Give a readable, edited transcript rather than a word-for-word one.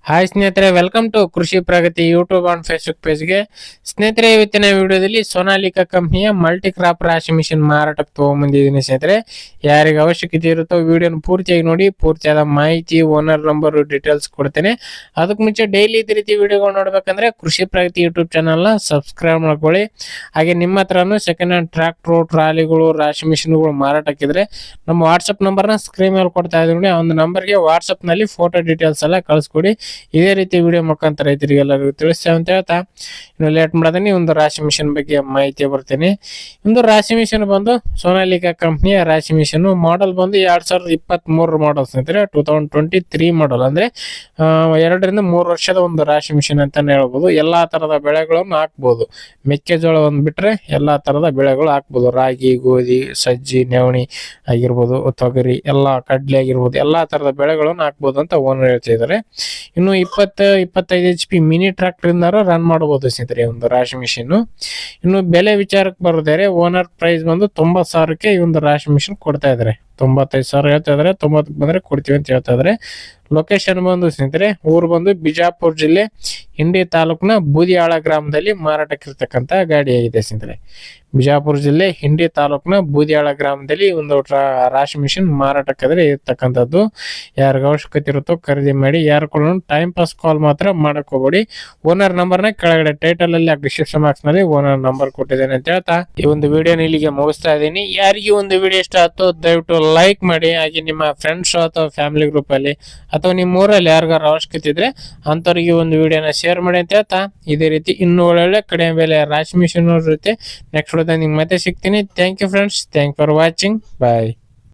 Hi ಸ್ನೇಹಿತರೆ, welcome to ಕೃಷಿ ಪ್ರಗತಿ YouTube and Facebook ಪೇಜ್ಗೆ. ಸ್ನೇಹಿತರೆ, ಇವತ್ತಿನ ವಿಡಿಯೋದಲ್ಲಿ ಸೋನಾಲಿಕಾ ಕಂಪ್ನಿಯ ಮಲ್ಟಿ ಕ್ರಾಪ್ ರಾಶಿ ಮಿಷಿನ್ ಮಾರಾಟಕ್ಕೆ ತಗೊಂಡ್ಬಂದಿದ್ದೀನಿ. ಸ್ನೇಹಿತರೆ, ಯಾರಿಗೆ ಅವಶ್ಯಕತೆ ಇರುತ್ತೋ ವಿಡಿಯೋನ ಪೂರ್ತಿಯಾಗಿ ನೋಡಿ. ಪೂರ್ತಿಯಾದ ಮಾಹಿತಿ, ಓನರ್ ನಂಬರ್, ಡೀಟೇಲ್ಸ್ ಕೊಡ್ತೇನೆ. ಅದಕ್ಕೆ ಮುಂಚೆ ಡೈಲಿ ಇದೇ ರೀತಿ ವಿಡಿಯೋಗಳು ನೋಡ್ಬೇಕಂದ್ರೆ ಕೃಷಿ ಪ್ರಗತಿ ಯೂಟ್ಯೂಬ್ ಚಾನಲ್ನ ಸಬ್ಸ್ಕ್ರೈಬ್ ಮಾಡ್ಕೊಳ್ಳಿ. ಹಾಗೆ ನಿಮ್ಮ ಹತ್ರನೂ ಸೆಕೆಂಡ್ ಹ್ಯಾಂಡ್ ಟ್ರ್ಯಾಕ್ಟರ್, ಟ್ರಾಲಿಗಳು, ರಾಶಿ ಮಿಷಿನ್ಗಳು ಮಾರಾಟಕ್ಕಿದ್ರೆ ನಮ್ಮ ವಾಟ್ಸಪ್ ನಂಬರ್ನ ಸ್ಕ್ರೀನ್ ಮೇಲೆ ಕೊಡ್ತಾ ಇದ್ದೀನಿ. ಆ ಒಂದು ನಂಬರ್ಗೆ ವಾಟ್ಸಪ್ನಲ್ಲಿ ಫೋಟೋ ಡೀಟೇಲ್ಸ್ ಎಲ್ಲ ಕಳಿಸ್ಕೊಡಿ. ಇದೇ ರೀತಿ ವಿಡಿಯೋ ಮುಖಾಂತರ ರೈತರಿಗೆ ಎಲ್ಲರಿಗೂ ತಿಳಿಸ್ತೇವೆ ಅಂತ ಹೇಳ್ತಾ, ಇನ್ನು ಲೇಟ್ ಮಾಡದನಿ ಒಂದು ರಾಶಿ ಮಿಷನ್ ಬಗ್ಗೆ ಮಾಹಿತಿ ಬರ್ತೀನಿ. ಒಂದು ರಾಶಿ ಮಿಷನ್ ಬಂದು ಸೋನಾಲಿಕಾ ಕಂಪ್ನಿಯ ರಾಶಿ ಮಿಷನ್, ಮಾಡಲ್ ಬಂದು 2023 ಮಾಡಲ್ ಸ್ನೇಹಿತರೆ. 2023 ಮಾಡಲ್ ಅಂದ್ರೆ 2-3 ವರ್ಷದ ಒಂದು ರಾಶಿ ಮಿಷನ್ ಅಂತಾನೆ ಹೇಳ್ಬೋದು. ಎಲ್ಲಾ ತರದ ಬೆಳೆಗಳನ್ನು ಹಾಕ್ಬೋದು. ಮೆಕ್ಕೆಜೋಳ ಒಂದು ಬಿಟ್ರೆ ಎಲ್ಲಾ ತರದ ಬೆಳೆಗಳು ಹಾಕ್ಬೋದು. ರಾಗಿ, ಗೋಧಿ, ಸಜ್ಜಿ, ನವಣಿ ಆಗಿರ್ಬೋದು, ತೊಗರಿ, ಎಲ್ಲಾ ಕಡ್ಲೆ ಆಗಿರ್ಬೋದು, ಎಲ್ಲಾ ತರದ ಬೆಳೆಗಳನ್ನು ಹಾಕ್ಬೋದು ಅಂತ ಓನರ್ ಹೇಳ್ತಿದ್ದಾರೆ. ಇನ್ನು 20-25 HP ಮಿನಿ ಟ್ರಾಕ್ಟರ್ ಇಂದ ರನ್ ಮಾಡಬಹುದು ಸ್ನೇಹಿತರೆ ಒಂದು ರಾಶಿ ಮಿಷಿನ್. ಇನ್ನು ಬೆಲೆ ವಿಚಾರಕ್ಕೆ ಬರೋದಾದ್ರೆ ಓನರ್ ಪ್ರೈಸ್ ಬಂದು 90,000ಕ್ಕೆ ಈ ಒಂದು ರಾಶಿ ಮಿಷಿನ್ ಕೊಡ್ತಾ ಇದಾರೆ. 95,000 ಹೇಳ್ತಾ ಇದಾರೆ. 90ಕ್ಕೆ ಬಂದ್ರೆ ಕೊಡ್ತೀವಿ ಅಂತ ಹೇಳ್ತಾ ಇದಾರೆ. ಲೊಕೇಶನ್ ಬಂದು ಸ್ನೇಹಿತರೆ, ಊರು ಬಂದು ಬಿಜಾಪುರ ಜಿಲ್ಲೆ ಇಂಡಿ ತಾಲೂಕಿನ ಬೂದಿಯಾಳ ಗ್ರಾಮದಲ್ಲಿ ಮಾರಾಟಕ್ಕಿರ್ತಕ್ಕಂತ ಗಾಡಿ ಆಗಿದೆ ಸ್ನೇಹಿತರೆ. ಬಿಜಾಪುರ ಜಿಲ್ಲೆ ಹಿಂಡಿ ತಾಲೂಕಿನ ಬೂದಿಯಾಳ ಗ್ರಾಮದಲ್ಲಿ ಒಂದು ರಾಶಿ ಮಿಷಿನ್ ಮಾರಾಟಕ್ಕಾದ್ರೆ ಇರ್ತಕ್ಕಂಥದ್ದು. ಯಾರಿಗ ಅವಶ್ಯಕತೆ ಇರುತ್ತೋ ಖರೀದಿ ಮಾಡಿ. ಯಾರು ಕೂಡ ಟೈಮ್ ಪಾಸ್ ಕಾಲ್ ಮಾತ್ರ ಮಾಡಕ್ ಹೋಗ್ಬೇಡಿ. ಓನರ್ ನಂಬರ್ನ ಕೆಳಗಡೆ ಟೈಟಲ್ ಅಲ್ಲಿ ಡಿಸ್ಕ್ರಿಪ್ಷನ್ ಬಾಕ್ಸ್ ನಲ್ಲಿ ಓನರ್ ನಂಬರ್ ಕೊಟ್ಟಿದ್ದೇನೆ ಅಂತ ಹೇಳ್ತಾ ಈ ಒಂದು ವಿಡಿಯೋನ ಇಲ್ಲಿಗೆ ಮುಗಿಸ್ತಾ ಇದ್ದೀನಿ. ಯಾರಿಗೆ ಒಂದು ವಿಡಿಯೋ ಇಷ್ಟ ಆಯ್ತು ದಯವಿಟ್ಟು ಲೈಕ್ ಮಾಡಿ. ಹಾಗೆ ನಿಮ್ಮ ಫ್ರೆಂಡ್ಸ್ ಅಥವಾ ಫ್ಯಾಮಿಲಿ ಗ್ರೂಪ್ ಅಲ್ಲಿ ಅಥವಾ ನಿಮ್ಮ ಊರಲ್ಲಿ ಯಾರಿಗಾರ ಅವಶ್ಯಕತೆ ಇದ್ರೆ ಅಂತವ್ರಿಗೆ ಒಂದು ವಿಡಿಯೋನ ಶೇರ್ ಮಾಡಿ ಅಂತ ಹೇಳ್ತಾ, ಇದೇ ರೀತಿ ಇನ್ನೂ ಒಳ್ಳೊಳ್ಳೆ ಕಡಿಮೆ ಬೆಲೆ ರಾಶಿ ಮಿಷನ್ ಜೊತೆ ನೆಕ್ಸ್ಟ್ ವಿಡಿಯೋದಲ್ಲಿ ನಿಮ್ಗೆ ಮತ್ತೆ ಸಿಗ್ತೀನಿ. Thank you friends, thank for watching, bye.